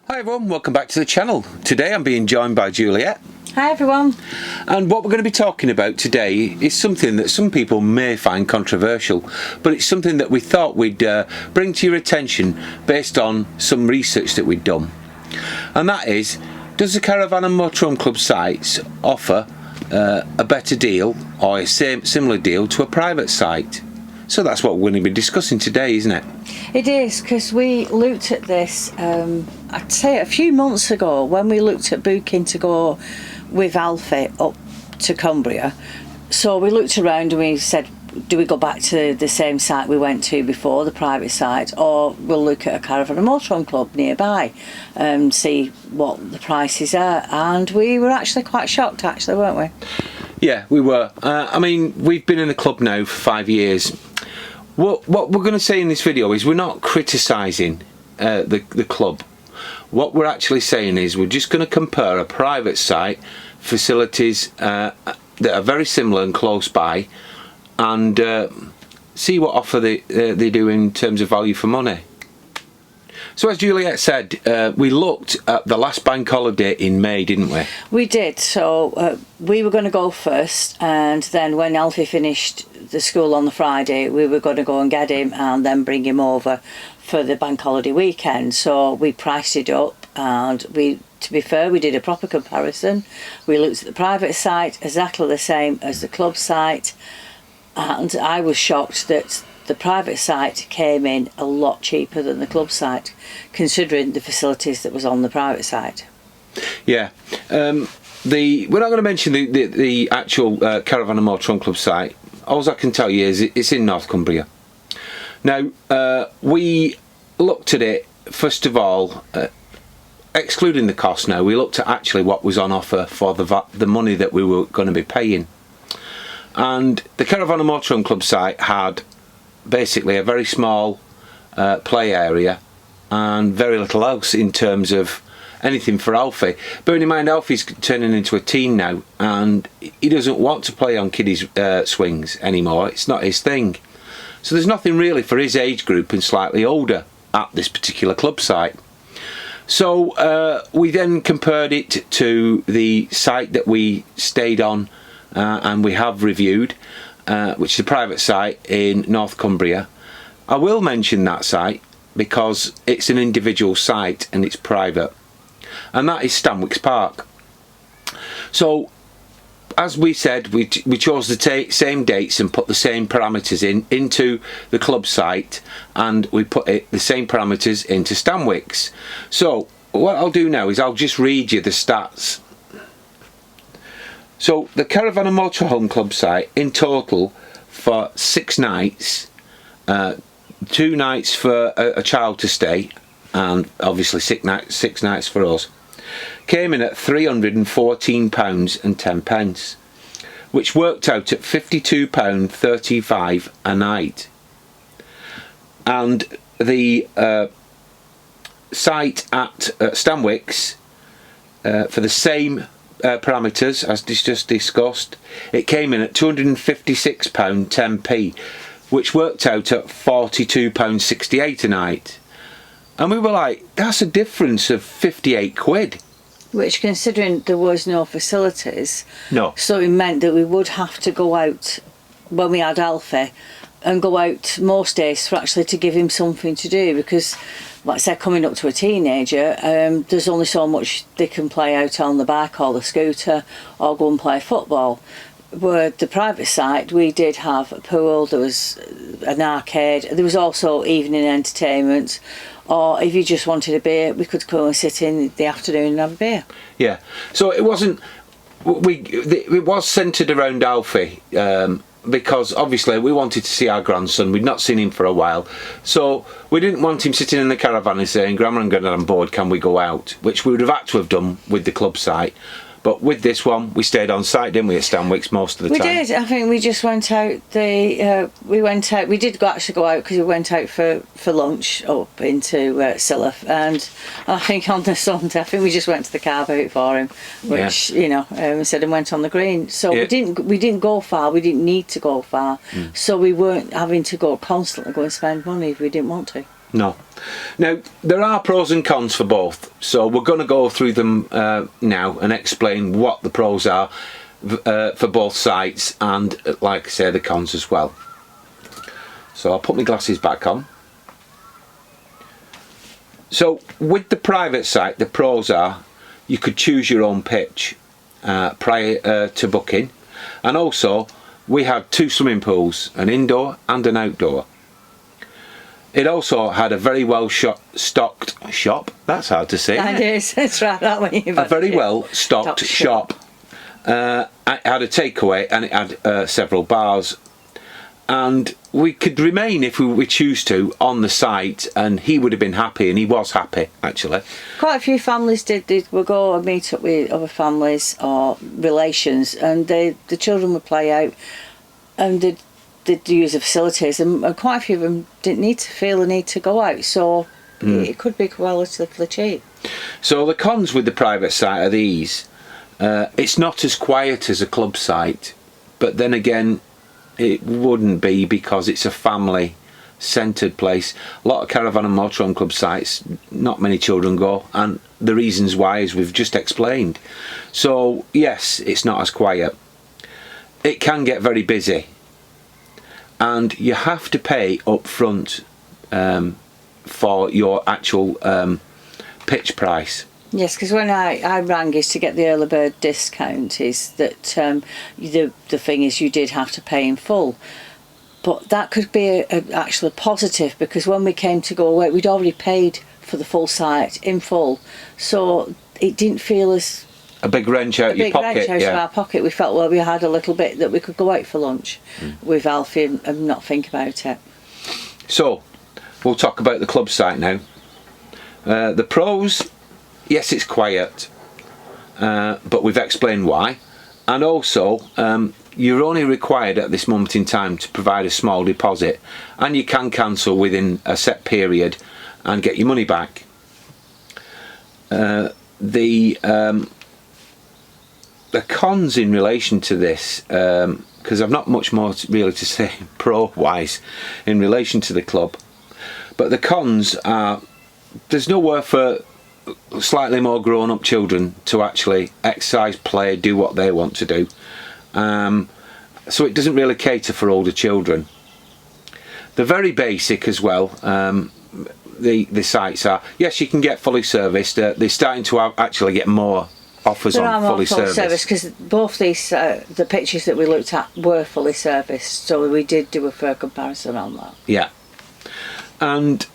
Hi everyone, welcome back to the channel. Today I'm being joined by Juliet. Hi everyone. And what we're going to be talking about today is something that some people may find controversial, but it's something that we thought we'd bring to your attention based on some research that we'd done. And that is, does the Caravan and Motorhome Club sites offer a better deal or a similar deal to a private site? So that's what we're going to be discussing today, isn't it? It is, because we looked at this, I'd say a few months ago, when we looked at booking to go with Alfie up to Cumbria. So we looked around and we said, do we go back to the same site we went to before, the private site, or we'll look at a Caravan and Motorhome Club nearby and see what the prices are. And we were actually quite shocked, weren't we? Yeah, we were. I mean, we've been in the club now for 5 years. What we're going to say in this video is we're not criticising the club. What we're actually saying is we're just going to compare a private site, facilities that are very similar and close by, and see what offer they do in terms of value for money. So as Juliet said, we looked at the last bank holiday in May, didn't we? We did. So we were going to go first, and then when Alfie finished the school on the Friday, we were going to go and get him and then bring him over for the bank holiday weekend. So we priced it up, and to be fair, we did a proper comparison. We looked at the private site, exactly the same as the club site, and I was shocked that the private site came in a lot cheaper than the club site, considering the facilities that was on the private site. Yeah. We're not going to mention the actual Caravan and Motorhome Club site. All I can tell you is it's in North Cumbria. Now, we looked at it, first of all, excluding the cost now, we looked at actually what was on offer for the money that we were going to be paying. And the Caravan and Motorhome Club site had basically a very small play area and very little else in terms of anything for Alfie. Bearing in mind Alfie's turning into a teen now and he doesn't want to play on kiddies swings anymore. It's not his thing. So there's nothing really for his age group and slightly older at this particular club site. So we then compared it to the site that we stayed on and we have reviewed, which is a private site in North Cumbria. I will mention that site because it's an individual site and it's private, and that is Stanwix Park. So as we said, we chose the same dates and put the same parameters into the club site, and we put the same parameters into Stanwix. So what I'll do now is I'll just read you the stats. So the Caravan and Motorhome Club site in total for 6 nights, 2 nights for a child to stay, and obviously 6 nights for us, came in at £314.10, which worked out at £52.35 a night. And the site at Stanwix, for the same parameters as just discussed, it came in at £256.10p, which worked out at £42.68 a night. And we were like, that's a difference of 58 quid. Which, considering there was no facilities, no. So it meant that we would have to go out when we had Alfie and go out most days for actually to give him something to do, because like I said, coming up to a teenager, there's only so much they can play out on the bike or the scooter or go and play football. Where the private site, we did have a pool, there was an arcade, there was also evening entertainment, or if you just wanted a beer, we could go and sit in the afternoon and have a beer. Yeah, so it wasn't, it was centred around Alfie, because obviously we wanted to see our grandson. We'd not seen him for a while, so we didn't want him sitting in the caravan and saying, Grandma and Granddad on board, can we go out? Which we would have had to have done with the club site. But with this one, we stayed on site, didn't we, at Stanwix most of the time? We did. I think we just went out. We went out. We did actually go out because we went out for lunch up into Silloth, and I think on the Sunday, I think we just went to the car boot for him, which said and went on the green. So we didn't go far. We didn't need to go far, so we weren't having to go constantly go and spend money if we didn't want to. No. Now, there are pros and cons for both, so we're going to go through them now and explain what the pros are for both sites, and like I say, the cons as well. So I'll put my glasses back on. So with the private site, the pros are you could choose your own pitch prior to booking, and also we had 2 swimming pools, an indoor and an outdoor. It also had a very well stocked shop. That's hard to say. That is. That's right. That one. A very well stocked shop. It had a takeaway, and it had several bars. And we could remain, if we choose to, on the site, and he would have been happy, and he was happy actually. Quite a few families would go and meet up with other families or relations, and the children would play out, and they'd use the facilities, and quite a few of them didn't feel the need to go out, so it could be relatively cheap. So the cons with the private site are these. It's not as quiet as a club site, but then again, it wouldn't be, because it's a family centred place. A lot of caravan and motorhome club sites, not many children go, and the reasons why, as we've just explained. So yes, it's not as quiet. It can get very busy, and you have to pay up front for your actual pitch price. Yes, because when I rang is to get the early bird discount, is that the thing is you did have to pay in full. But that could be actually positive, because when we came to go away, we'd already paid for the full site in full. So it didn't feel as... a big wrench out your pocket. A big wrench out of our pocket. We felt, well, we had a little bit that we could go out for lunch with Alfie and not think about it. So, we'll talk about the club site now. The pros... yes, it's quiet, but we've explained why. And also, you're only required at this moment in time to provide a small deposit, and you can cancel within a set period and get your money back. The cons in relation to this, because I've not much more really to say pro-wise in relation to the club, but the cons are there's nowhere for slightly more grown-up children to actually exercise, play, do what they want to do. So it doesn't really cater for older children. They're very basic as well. The sites are, yes, you can get fully serviced. They're starting to actually get more offers on fully serviced, because both these the pictures that we looked at were fully serviced, so we did do a fair comparison on that. Yeah, and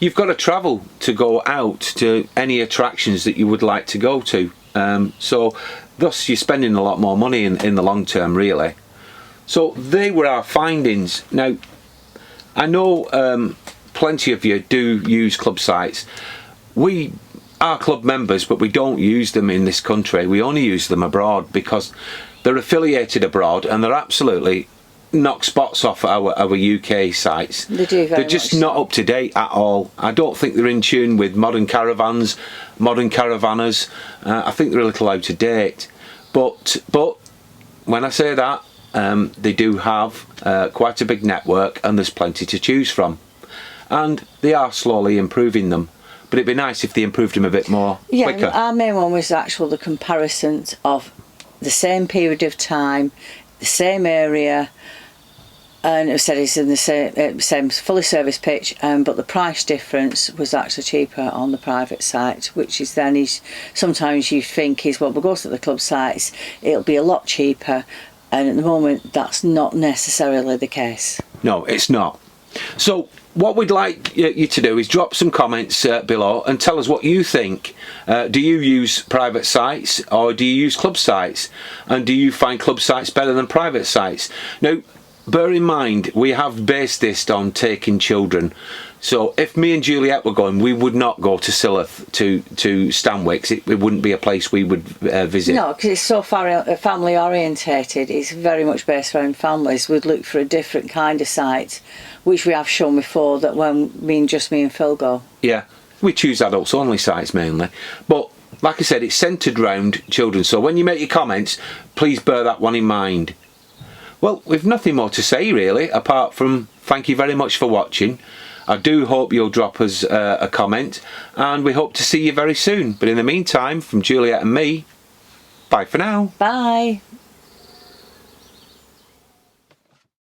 you've got to travel to go out to any attractions that you would like to go to. So thus you're spending a lot more money in the long term, really. So they were our findings. Now, I know plenty of you do use club sites. We are club members, but we don't use them in this country. We only use them abroad, because they're affiliated abroad and they're absolutely knock spots off our UK sites. They do very They're just much not so. up to date at all. I don't think they're in tune with modern caravans, modern caravanners. I think they're a little out of date. But when I say that, they do have quite a big network, and there's plenty to choose from. And they are slowly improving them. But it'd be nice if they improved them a bit more quicker. Yeah, our main one was the comparisons of the same period of time, the same area, and it said it's in the same fully serviced pitch, but the price difference was actually cheaper on the private site, which is then sometimes you think well, we'll go to the club sites, it'll be a lot cheaper, and at the moment that's not necessarily the case. No, it's not. So what we'd like you to do is drop some comments below and tell us what you think. Do you use private sites, or do you use club sites? And do you find club sites better than private sites? Now, bear in mind, we have based this on taking children. So if me and Juliet were going, we would not go to Silloth to Stanwix. It wouldn't be a place we would visit. No, because it's so family orientated. It's very much based around families. We'd look for a different kind of site, which we have shown before, that when me and Phil go. Yeah, we choose adults only sites mainly. But like I said, it's centred around children. So when you make your comments, please bear that one in mind. Well, we've nothing more to say really, apart from thank you very much for watching. I do hope you'll drop us a comment, and we hope to see you very soon. But in the meantime, from Juliet and me, bye for now. Bye.